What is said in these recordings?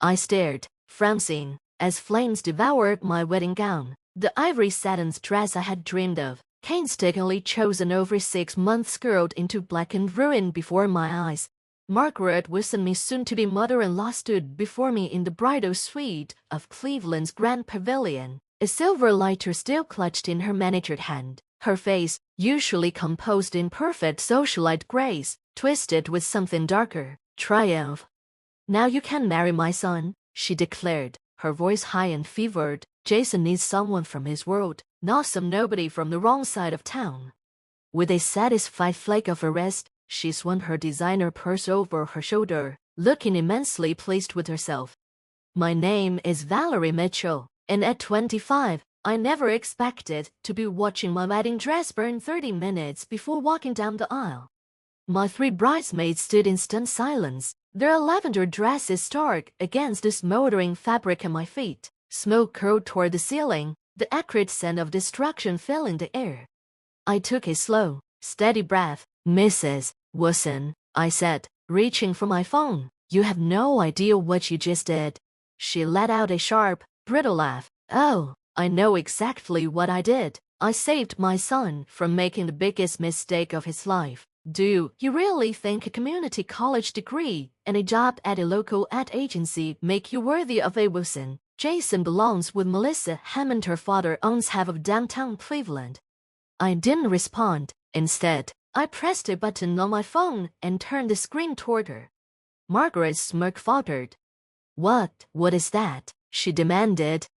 I stared, frowned, as flames devoured my wedding gown. The ivory satin dress I had dreamed of, painstakingly chosen over 6 months, curled into blackened ruin before my eyes. Margaret Wilson, my soon-to-be mother-in-law, stood before me in the bridal suite of Cleveland's Grand Pavilion, a silver lighter still clutched in her manicured hand. Her face, usually composed in perfect socialite grace, twisted with something darker, triumph. "Now you can marry my son," she declared, her voice high and fevered. "Jason needs someone from his world, not some nobody from the wrong side of town." With a satisfied flake of her wrist, she swung her designer purse over her shoulder, looking immensely pleased with herself. "My name is Valerie Mitchell, and at 25, I never expected to be watching my wedding dress burn 30 minutes before walking down the aisle." My 3 bridesmaids stood in stunned silence, their lavender dresses stark against the smoldering fabric at my feet. Smoke curled toward the ceiling, the acrid scent of destruction filling the air. I took a slow, steady breath. "Mrs. Wilson," I said, reaching for my phone, "you have no idea what you just did." She let out a sharp, brittle laugh. "Oh, I know exactly what I did. I saved my son from making the biggest mistake of his life. Do you really think a community college degree and a job at a local ad agency make you worthy of a Wilson? Jason belongs with Melissa Hammond. Her father owns half of downtown Cleveland." I didn't respond. Instead, I pressed a button on my phone and turned the screen toward her. Margaret's smirk faltered. What is that?" she demanded.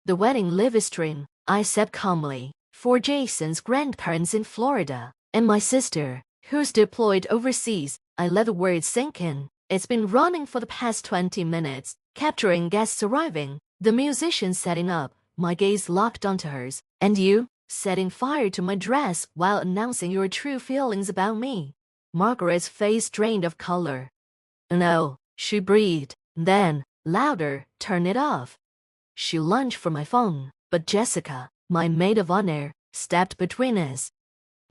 "The wedding live stream," I said calmly, "for Jason's grandparents in Florida, and my sister, who's deployed overseas." I let the words sink in. "It's been running for the past 20 minutes, capturing guests arriving, the musicians setting up." My gaze locked onto hers. "And you, setting fire to my dress while announcing your true feelings about me." Margaret's face drained of color. "No," she breathed. Then, louder, "turn it off." She lunged for my phone, but Jessica, my maid of honor, stepped between us.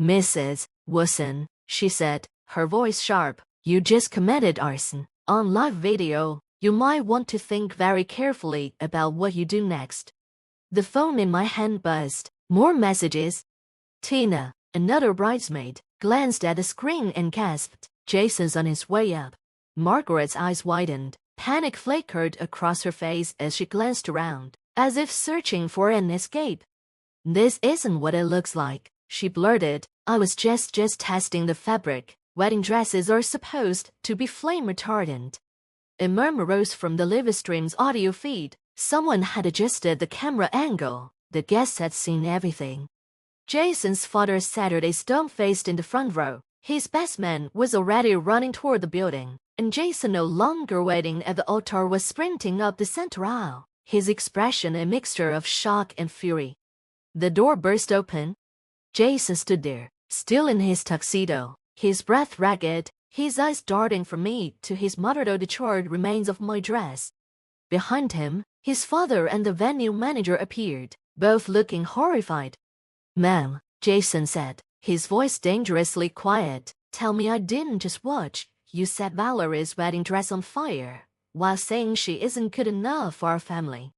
"Mrs. Wilson," she said, her voice sharp, "you just committed arson on live video. You might want to think very carefully about what you do next." The phone in my hand buzzed. More messages. Tina, another bridesmaid, glanced at the screen and gasped, "Jason's on his way up." Margaret's eyes widened. Panic flickered across her face as she glanced around, as if searching for an escape. "This isn't what it looks like," she blurted. "I was just testing the fabric. Wedding dresses are supposed to be flame retardant." A murmur rose from the live stream's audio feed. Someone had adjusted the camera angle. The guests had seen everything. Jason's father sat stone-faced in the front row. His best man was already running toward the building, and Jason, no longer waiting at the altar, was sprinting up the center aisle, his expression a mixture of shock and fury. The door burst open. Jason stood there, still in his tuxedo, his breath ragged, his eyes darting from me to his muttered the charred remains of my dress. Behind him, his father and the venue manager appeared, both looking horrified. "Ma'am," Jason said, his voice dangerously quiet, "tell me I didn't just watch you set Valerie's wedding dress on fire, while saying she isn't good enough for our family."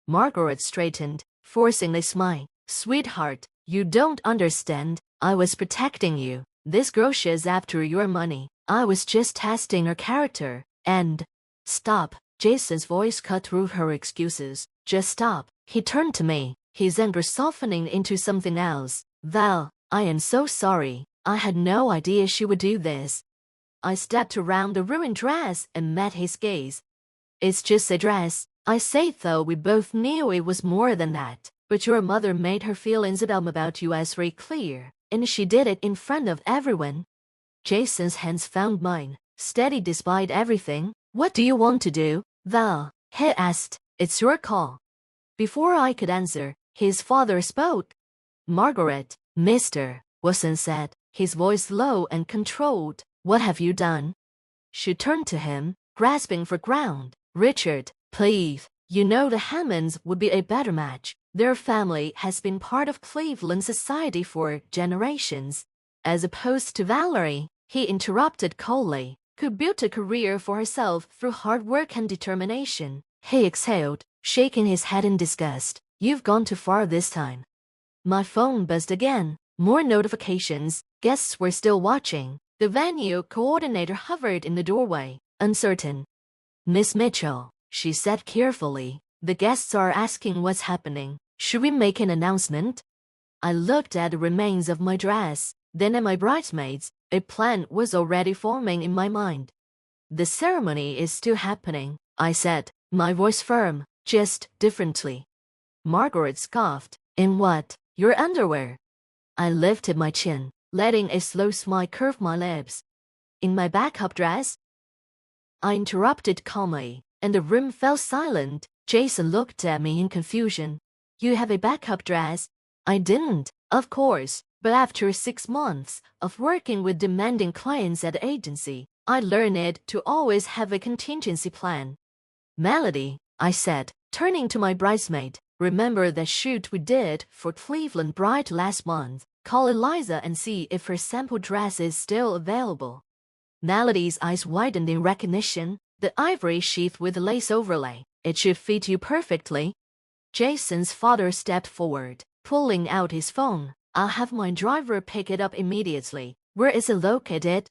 Margaret straightened, forcing a smile. "Sweetheart, you don't understand. I was protecting you. This girl is after your money. I was just testing her character, and—" "Stop." Jason's voice cut through her excuses. "Just stop." He turned to me, his anger softening into something else. "Val, I am so sorry. I had no idea she would do this." I stepped around the ruined dress and met his gaze. "It's just a dress," I said, though we both knew it was more than that. "But your mother made her feelings about you as very clear, and she did it in front of everyone." Jason's hands found mine, steady despite everything. "What do you want to do, Val?" he asked. "It's your call." Before I could answer, his father spoke. "Margaret," Mr. Wilson said, his voice low and controlled, "what have you done?" She turned to him, grasping for ground. "Richard, please, you know the Hammonds would be a better match. Their family has been part of Cleveland society for generations." "As opposed to Valerie," he interrupted coldly. who built a career for herself through hard work and determination. He exhaled, shaking his head in disgust. You've gone too far this time. My phone buzzed again. More notifications. Guests were still watching. The venue coordinator hovered in the doorway, uncertain. Miss Mitchell, she said carefully, the guests are asking what's happening. Should we make an announcement? I looked at the remains of my dress, then at my bridesmaids. A plan was already forming in my mind. The ceremony is still happening, I said, my voice firm, just differently. Margaret scoffed. In what? Your underwear? I lifted my chin, letting a slow smile curve my lips. In my backup dress? I interrupted calmly, and the room fell silent. Jason looked at me in confusion. You have a backup dress? I didn't, of course, but after 6 months of working with demanding clients at the agency, I learned to always have a contingency plan. Melody, I said, turning to my bridesmaid, remember that shoot we did for Cleveland Bride last month? Call Eliza and see if her sample dress is still available. Melody's eyes widened in recognition. The ivory sheath with the lace overlay. It should fit you perfectly. Jason's father stepped forward, pulling out his phone. I'll have my driver pick it up immediately. Where is it located?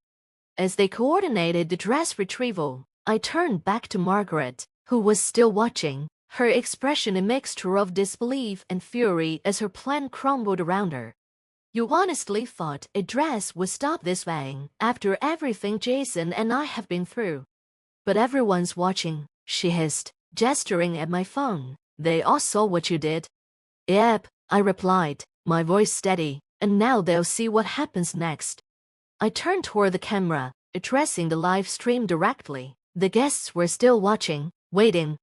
As they coordinated the dress retrieval, I turned back to Margaret, who was still watching, her expression a mixture of disbelief and fury as her plan crumbled around her. You honestly thought a dress would stop this wedding after everything Jason and I have been through? But everyone's watching, she hissed, gesturing at my phone. They all saw what you did. Yep, I replied, my voice steady, and now they'll see what happens next. I turned toward the camera, addressing the live stream directly. The guests were still watching, waiting.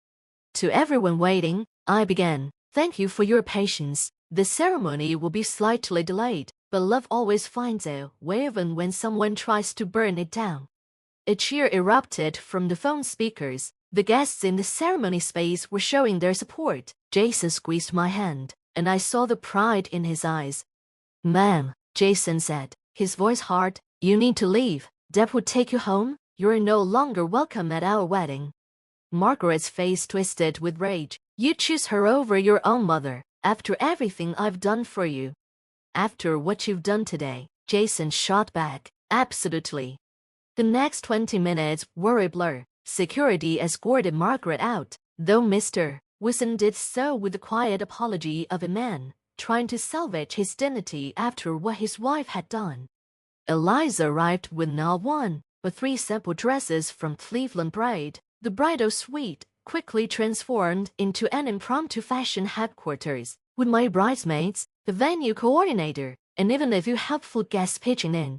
To everyone waiting, I began. Thank you for your patience. The ceremony will be slightly delayed, but love always finds a way even when someone tries to burn it down. A cheer erupted from the phone speakers. The guests in the ceremony space were showing their support. Jason squeezed my hand, and I saw the pride in his eyes. Ma'am, Jason said, his voice hard, you need to leave. Deb will take you home. You're no longer welcome at our wedding. Margaret's face twisted with rage. You choose her over your own mother, after everything I've done for you. After what you've done today, Jason shot back. Absolutely. The next 20 minutes were a blur. Security escorted Margaret out, though Mr. Wilson did so with the quiet apology of a man trying to salvage his dignity after what his wife had done. Eliza arrived with not one, but 3 sample dresses from Cleveland Bride. The bridal suite quickly transformed into an impromptu fashion headquarters, with my bridesmaids, the venue coordinator, and even a few helpful guests pitching in.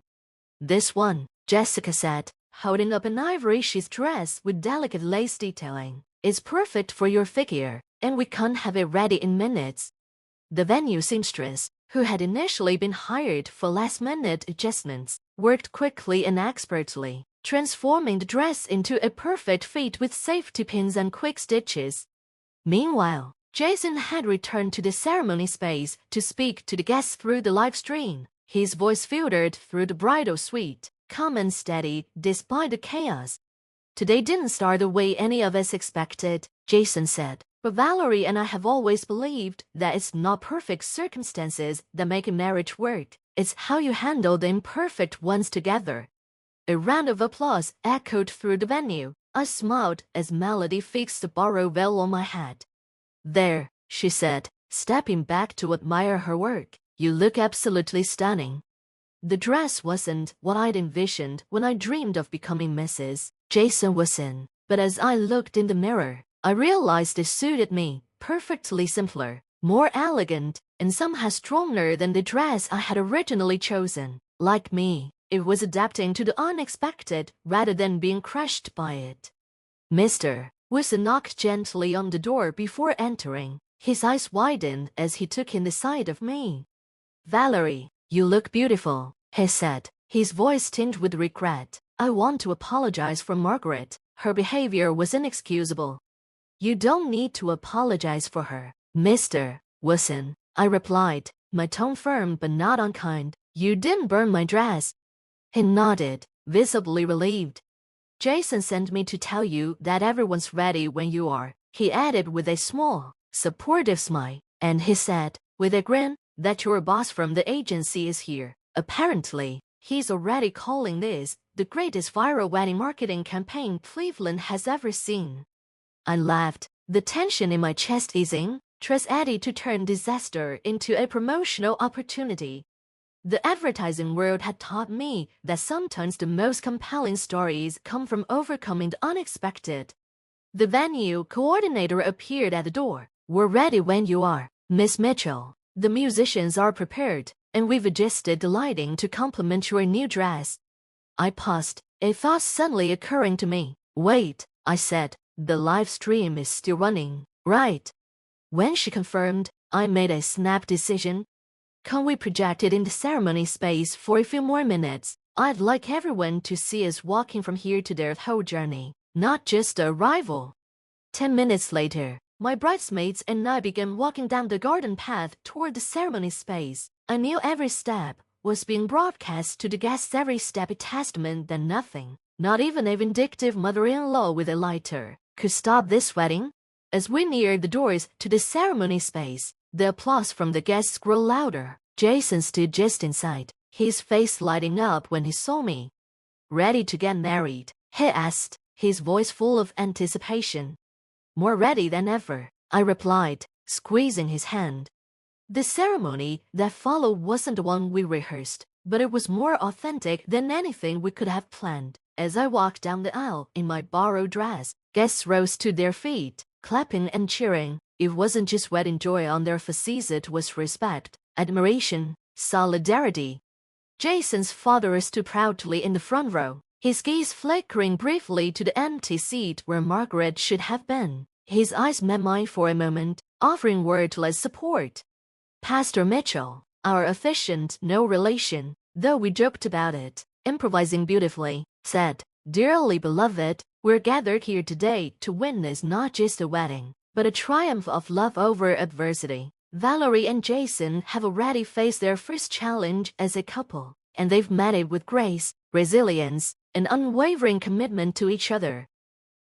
This one, Jessica said, holding up an ivory sheath dress with delicate lace detailing, is perfect for your figure, and we can't have it ready in minutes. The venue seamstress, who had initially been hired for last-minute adjustments, worked quickly and expertly, transforming the dress into a perfect fit with safety pins and quick stitches. Meanwhile, Jason had returned to the ceremony space to speak to the guests through the live stream. His voice filtered through the bridal suite, calm and steady despite the chaos. Today didn't start the way any of us expected, Jason said, but Valerie and I have always believed that it's not perfect circumstances that make a marriage work. It's how you handle the imperfect ones together. A round of applause echoed through the venue. I smiled as Melody fixed the borrowed veil on my head. There, she said, stepping back to admire her work. You look absolutely stunning. The dress wasn't what I'd envisioned when I dreamed of becoming Mrs. Jason Wilson, but as I looked in the mirror, I realized it suited me, perfectly simpler, more elegant, and somehow stronger than the dress I had originally chosen. Like me, it was adapting to the unexpected rather than being crushed by it. Mr. Wilson knocked gently on the door before entering. His eyes widened as he took in the sight of me. Valerie, you look beautiful, he said, his voice tinged with regret. I want to apologize for Margaret. Her behavior was inexcusable. You don't need to apologize for her, Mr. Wilson, I replied, my tone firm but not unkind. You didn't burn my dress. He nodded, visibly relieved. Jason sent me to tell you that everyone's ready when you are, he added with a small, supportive smile. And he said, with a grin, that your boss from the agency is here. Apparently, he's already calling this the greatest viral wedding marketing campaign Cleveland has ever seen. I laughed, the tension in my chest easing. Trust Eddie to turn disaster into a promotional opportunity. The advertising world had taught me that sometimes the most compelling stories come from overcoming the unexpected. The venue coordinator appeared at the door. We're ready when you are, Miss Mitchell. The musicians are prepared, and we've adjusted the lighting to complement your new dress. I paused, a thought suddenly occurring to me. Wait, I said, the live stream is still running, right? When she confirmed, I made a snap decision. Can we project it in the ceremony space for a few more minutes? I'd like everyone to see us walking from here to their whole journey, not just the arrival. 10 minutes later, my bridesmaids and I began walking down the garden path toward the ceremony space. I knew every step was being broadcast to the guests, every step a testament that nothing, not even a vindictive mother-in-law with a lighter, could stop this wedding. As we neared the doors to the ceremony space, the applause from the guests grew louder. Jason stood just inside, his face lighting up when he saw me. Ready to get married? He asked, his voice full of anticipation. More ready than ever, I replied, squeezing his hand. The ceremony that followed wasn't the one we rehearsed, but it was more authentic than anything we could have planned. As I walked down the aisle in my borrowed dress, guests rose to their feet, clapping and cheering. It wasn't just wedding joy on their faces, it was respect, admiration, solidarity. Jason's father stood proudly in the front row, his gaze flickering briefly to the empty seat where Margaret should have been. His eyes met mine for a moment, offering wordless support. Pastor Mitchell, our officiant, no relation, though we joked about it, improvising beautifully, said, "Dearly beloved, we're gathered here today to witness not just a wedding, but a triumph of love over adversity. Valerie and Jason have already faced their first challenge as a couple, and they've met it with grace, resilience, and unwavering commitment to each other."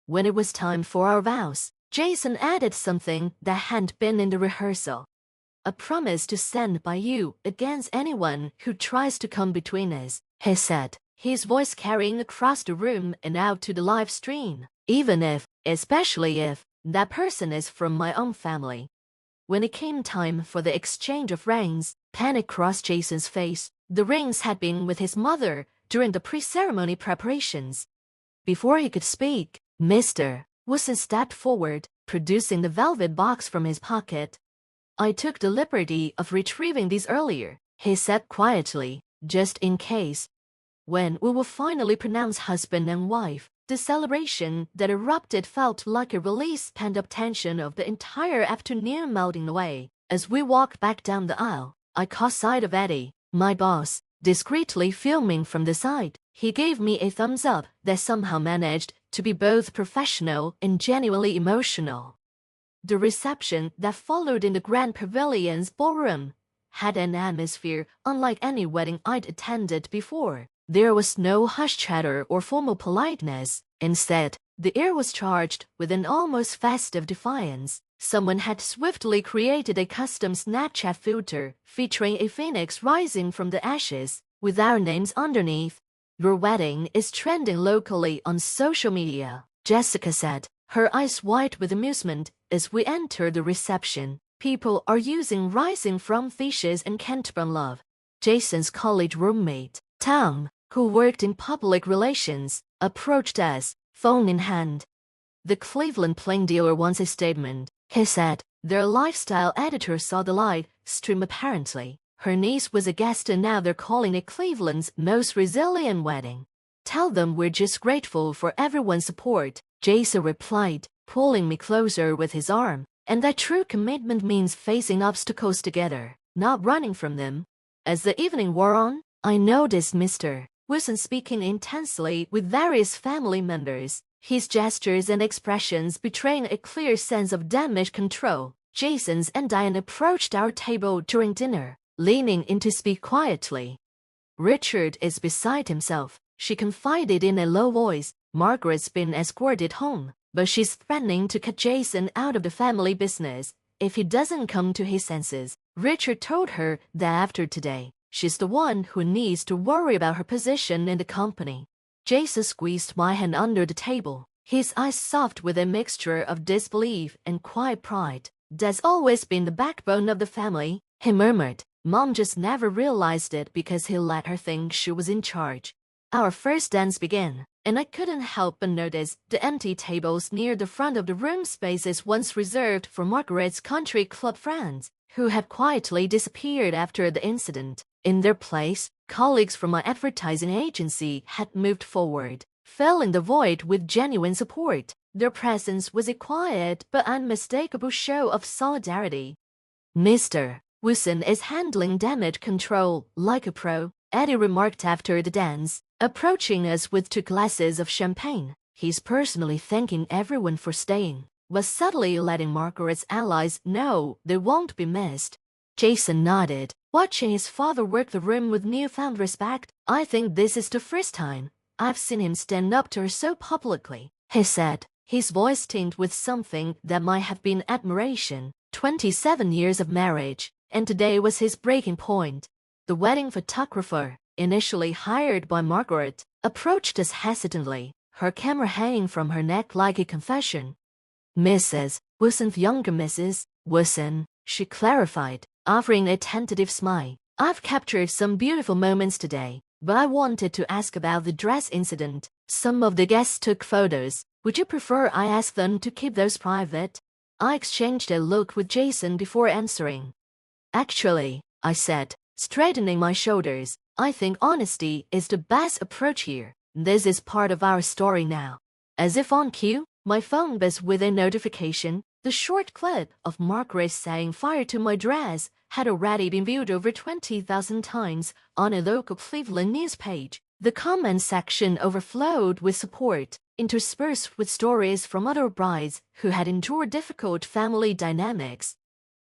When it was time for our vows, Jason added something that hadn't been in the rehearsal. "A promise to stand by you against anyone who tries to come between us," he said, his voice carrying across the room and out to the live stream. "Even if, especially if, that person is from my own family." When it came time for the exchange of rings, panic crossed Jason's face. The rings had been with his mother during the pre-ceremony preparations. Before he could speak, Mr. Wilson stepped forward, producing the velvet box from his pocket. "I took the liberty of retrieving these earlier," he said quietly, "just in case. When we will finally pronounce husband and wife, the celebration that erupted felt like a released pent-up tension of the entire afternoon melting away. As we walked back down the aisle, I caught sight of Eddie, my boss, discreetly filming from the side. He gave me a thumbs up that somehow managed to be both professional and genuinely emotional. The reception that followed in the Grand Pavilion's ballroom had an atmosphere unlike any wedding I'd attended before. There was no hush chatter or formal politeness. Instead, the air was charged with an almost festive defiance. Someone had swiftly created a custom Snapchat filter featuring a phoenix rising from the ashes, with our names underneath. "Your wedding is trending locally on social media," Jessica said, her eyes wide with amusement as we entered the reception. "People are using rising from fishes and Canterbury love." Jason's college roommate, Tom, who worked in public relations, approached us, phone in hand. "The Cleveland Plain Dealer wants a statement," he said. Their lifestyle editor saw the live stream apparently. Her niece was a guest and now they're calling it Cleveland's most resilient wedding. "Tell them we're just grateful for everyone's support," Jason replied, pulling me closer with his arm, "and that true commitment means facing obstacles together, not running from them." As the evening wore on, I noticed Mr. Wilson speaking intensely with various family members, his gestures and expressions betraying a clear sense of damage control. Jason's and Diane approached our table during dinner, leaning in to speak quietly. "Richard is beside himself," she confided in a low voice. Margaret's been escorted home, but she's threatening to cut Jason out of the family business if he doesn't come to his senses. Richard told her that after today, she's the one who needs to worry about her position in the company. Jason squeezed my hand under the table, his eyes soft with a mixture of disbelief and quiet pride. That's always been the backbone of the family, he murmured. Mom just never realized it because he let her think she was in charge. Our first dance began, and I couldn't help but notice the empty tables near the front of the room, spaces once reserved for Margaret's country club friends, who had quietly disappeared after the incident. In their place, colleagues from my advertising agency had moved forward, filling the void with genuine support. Their presence was a quiet but unmistakable show of solidarity. Mr. Wilson is handling damage control like a pro, Eddie remarked after the dance, approaching us with 2 glasses of champagne. He's personally thanking everyone for staying, but subtly letting Margaret's allies know they won't be missed. Jason nodded, watching his father work the room with newfound respect. I think this is the first time I've seen him stand up to her so publicly, he said, his voice tinged with something that might have been admiration. 27 years of marriage, and today was his breaking point. The wedding photographer, initially hired by Margaret, approached us hesitantly, her camera hanging from her neck like a confession. Mrs. Wilson's younger Mrs. Wilson, she clarified, offering a tentative smile. I've captured some beautiful moments today, but I wanted to ask about the dress incident. Some of the guests took photos. Would you prefer I ask them to keep those private? I exchanged a look with Jason before answering. Actually, I said, straightening my shoulders, I think honesty is the best approach here. This is part of our story now. As if on cue, my phone buzzed with a notification. The short clip of Margaret setting fire to my dress had already been viewed over 20,000 times on a local Cleveland news page. The comment section overflowed with support, interspersed with stories from other brides who had endured difficult family dynamics.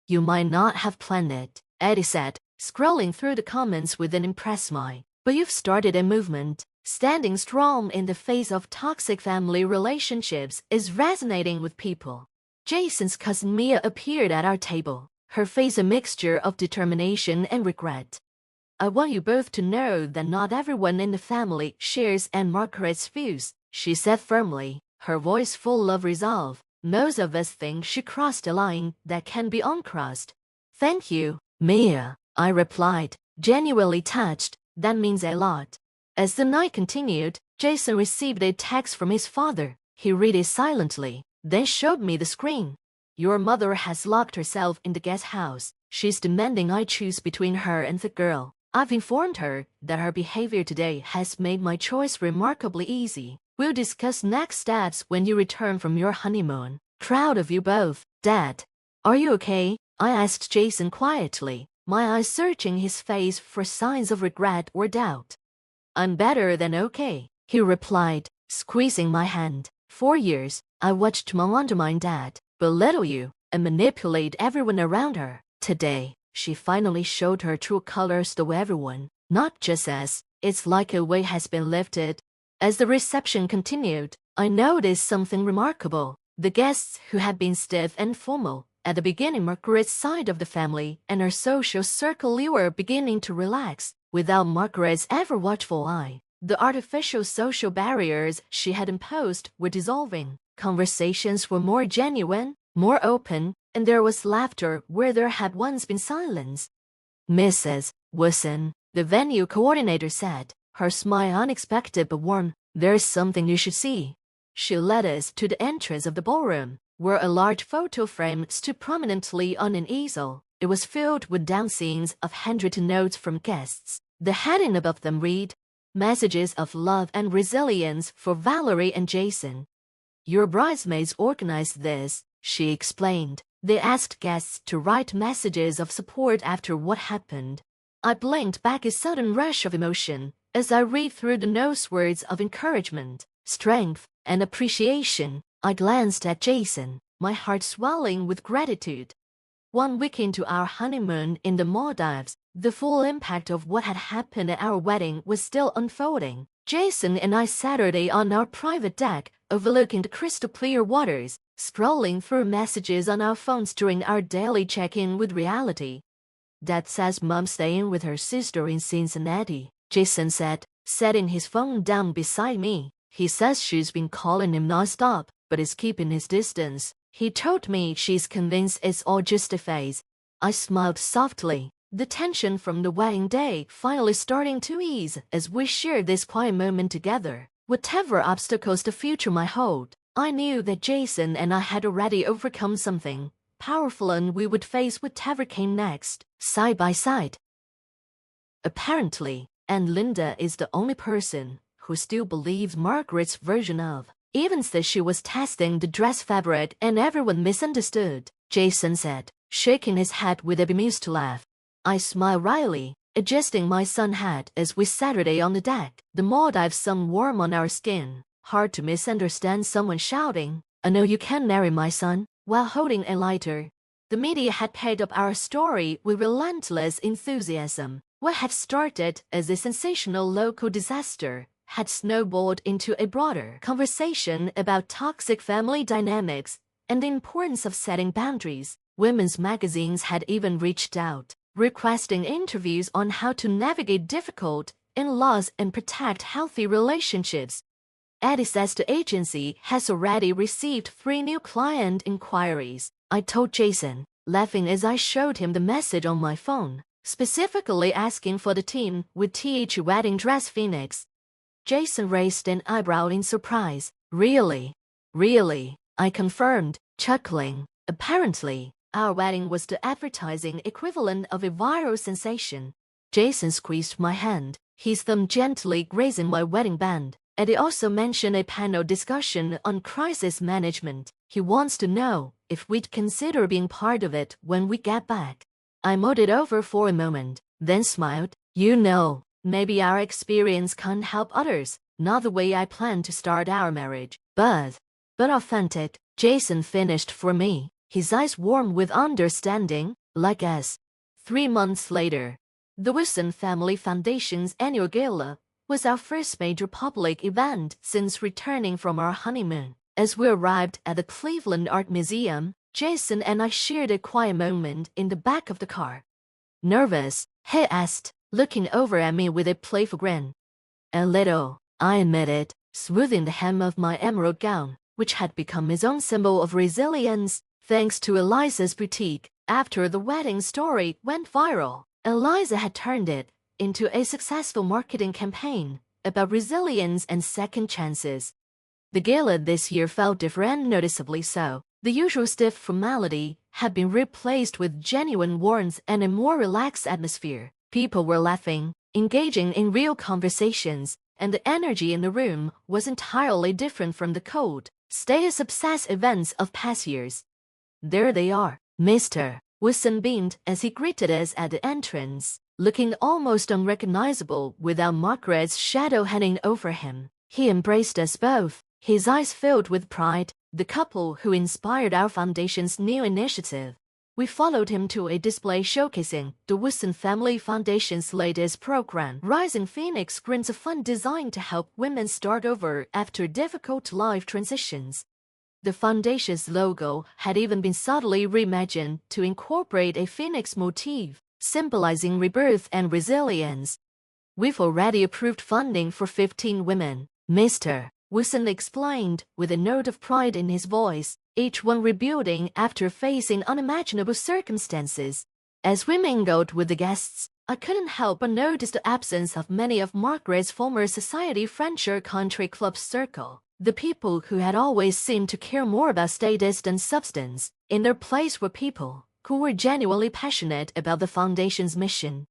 You might not have planned it, Eddie said, scrolling through the comments with an impressed smile, but you've started a movement. Standing strong in the face of toxic family relationships is resonating with people. Jason's cousin Mia appeared at our table, her face a mixture of determination and regret. I want you both to know that not everyone in the family shares Aunt Margaret's views, she said firmly, her voice full of resolve. Most of us think she crossed a line that can be uncrossed. Thank you, Mia, I replied, genuinely touched. That means a lot. As the night continued, Jason received a text from his father. He read it silently, then showed me the screen. Your mother has locked herself in the guest house. She's demanding I choose between her and the girl. I've informed her that her behavior today has made my choice remarkably easy. We'll discuss next steps when you return from your honeymoon. Proud of you both, Dad. Are you okay? I asked Jason quietly, my eyes searching his face for signs of regret or doubt. I'm better than okay, he replied, squeezing my hand. For years, I watched Mom undermine Dad, belittle you, and manipulate everyone around her. Today, she finally showed her true colors to everyone, not just us. It's like a weight has been lifted. As the reception continued, I noticed something remarkable. The guests who had been stiff and formal at the beginning, Margaret's side of the family and her social circle were beginning to relax without Margaret's ever watchful eye. The artificial social barriers she had imposed were dissolving. Conversations were more genuine, more open, and there was laughter where there had once been silence. Mrs. Wilson, the venue coordinator said, her smile unexpected but warm, there's something you should see. She led us to the entrance of the ballroom, where a large photo frame stood prominently on an easel. It was filled with down scenes of handwritten notes from guests. The heading above them read, Messages of Love and Resilience for Valerie and Jason. Your bridesmaids organized this, she explained. They asked guests to write messages of support after what happened. I blinked back a sudden rush of emotion as I read through the notes, words of encouragement, strength, and appreciation. I glanced at Jason, my heart swelling with gratitude. 1 week into our honeymoon in the Maldives, the full impact of what had happened at our wedding was still unfolding. Jason and I Saturday on our private deck, overlooking the crystal-clear waters, scrolling through messages on our phones during our daily check-in with reality. Dad says Mom's staying with her sister in Cincinnati, Jason said, setting his phone down beside me. He says she's been calling him non-stop, but is keeping his distance. He told me she's convinced it's all just a phase. I smiled softly, the tension from the wedding day finally starting to ease as we shared this quiet moment together. Whatever obstacles the future might hold, I knew that Jason and I had already overcome something powerful, and we would face whatever came next, side by side. Apparently, and Linda is the only person who still believes Margaret's version of events, that she was testing the dress fabric and everyone misunderstood, Jason said, shaking his head with a bemused laugh. I smiled wryly, adjusting my sun hat as we Saturday on the deck, the Maldives sun warm on our skin. Hard to misunderstand someone shouting, "I know you can marry my son," while holding a lighter. The media had picked up our story with relentless enthusiasm. What had started as a sensational local disaster had snowballed into a broader conversation about toxic family dynamics and the importance of setting boundaries. Women's magazines had even reached out, requesting interviews on how to navigate difficult in-laws and protect healthy relationships. Eddie says the agency has already received 3 new client inquiries, I told Jason, laughing as I showed him the message on my phone, specifically asking for the team with TH wedding dress Phoenix. Jason raised an eyebrow in surprise. Really? Really? I confirmed, chuckling. Apparently, our wedding was the advertising equivalent of a viral sensation. Jason squeezed my hand, his thumb gently grazing my wedding band. Eddie also mentioned a panel discussion on crisis management. He wants to know if we'd consider being part of it when we get back. I mulled it over for a moment, then smiled. You know, maybe our experience can't help others, not the way I plan to start our marriage, but authentic, Jason finished for me, his eyes warm with understanding, like us. 3 months later, the Wilson Family Foundation's annual gala was our first major public event since returning from our honeymoon. As we arrived at the Cleveland Art Museum, Jason and I shared a quiet moment in the back of the car. Nervous? He asked, looking over at me with a playful grin. A little, I admitted, smoothing the hem of my emerald gown, which had become his own symbol of resilience, thanks to Eliza's boutique. After the wedding story went viral, Eliza had turned it into a successful marketing campaign about resilience and second chances. The gala this year felt different, noticeably so. The usual stiff formality had been replaced with genuine warmth and a more relaxed atmosphere. People were laughing, engaging in real conversations, and the energy in the room was entirely different from the cold, status-obsessed events of past years. There they are, Mr. Wilson beamed as he greeted us at the entrance, looking almost unrecognizable without Margaret's shadow hanging over him. He embraced us both, his eyes filled with pride, the couple who inspired our foundation's new initiative. We followed him to a display showcasing the Wilson Family Foundation's latest program, Rising Phoenix Grants, a fund designed to help women start over after difficult life transitions. The foundation's logo had even been subtly reimagined to incorporate a phoenix motif, symbolizing rebirth and resilience. We've already approved funding for 15 women, Mr. Wilson explained with a note of pride in his voice, each one rebuilding after facing unimaginable circumstances. As we mingled with the guests, I couldn't help but notice the absence of many of Margaret's former society friendship country club circle. The people who had always seemed to care more about status than substance. In their place were people who were genuinely passionate about the foundation's mission.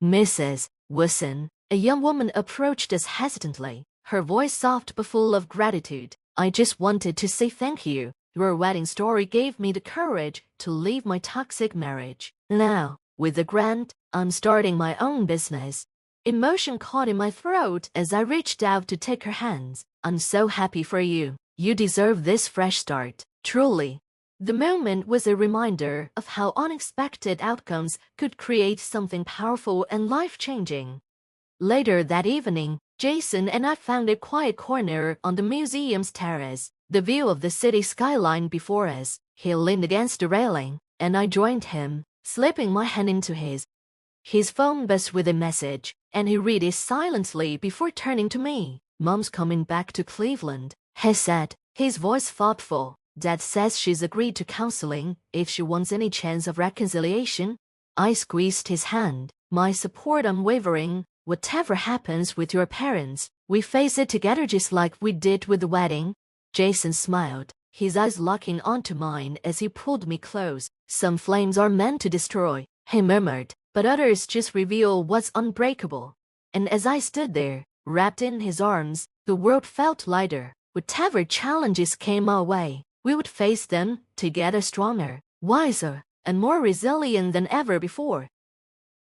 Mrs. Wilson, a young woman, approached us hesitantly, her voice soft but full of gratitude. I just wanted to say thank you. Your wedding story gave me the courage to leave my toxic marriage. Now, with the grant, I'm starting my own business. Emotion caught in my throat as I reached out to take her hands. I'm so happy for you. You deserve this fresh start, truly. The moment was a reminder of how unexpected outcomes could create something powerful and life-changing. Later that evening, Jason and I found a quiet corner on the museum's terrace, the view of the city skyline before us. He leaned against the railing, and I joined him, slipping my hand into his. His phone buzzed with a message, and he read it silently before turning to me. "Mom's coming back to Cleveland," he said, his voice thoughtful. "Dad says she's agreed to counseling if she wants any chance of reconciliation." I squeezed his hand, my support unwavering. "Whatever happens with your parents, we face it together just like we did with the wedding." Jason smiled, his eyes locking onto mine as he pulled me close. "Some flames are meant to destroy," he murmured, "but others just reveal what's unbreakable." And as I stood there, wrapped in his arms, the world felt lighter. Whatever challenges came our way, we would face them together, stronger, wiser, and more resilient than ever before.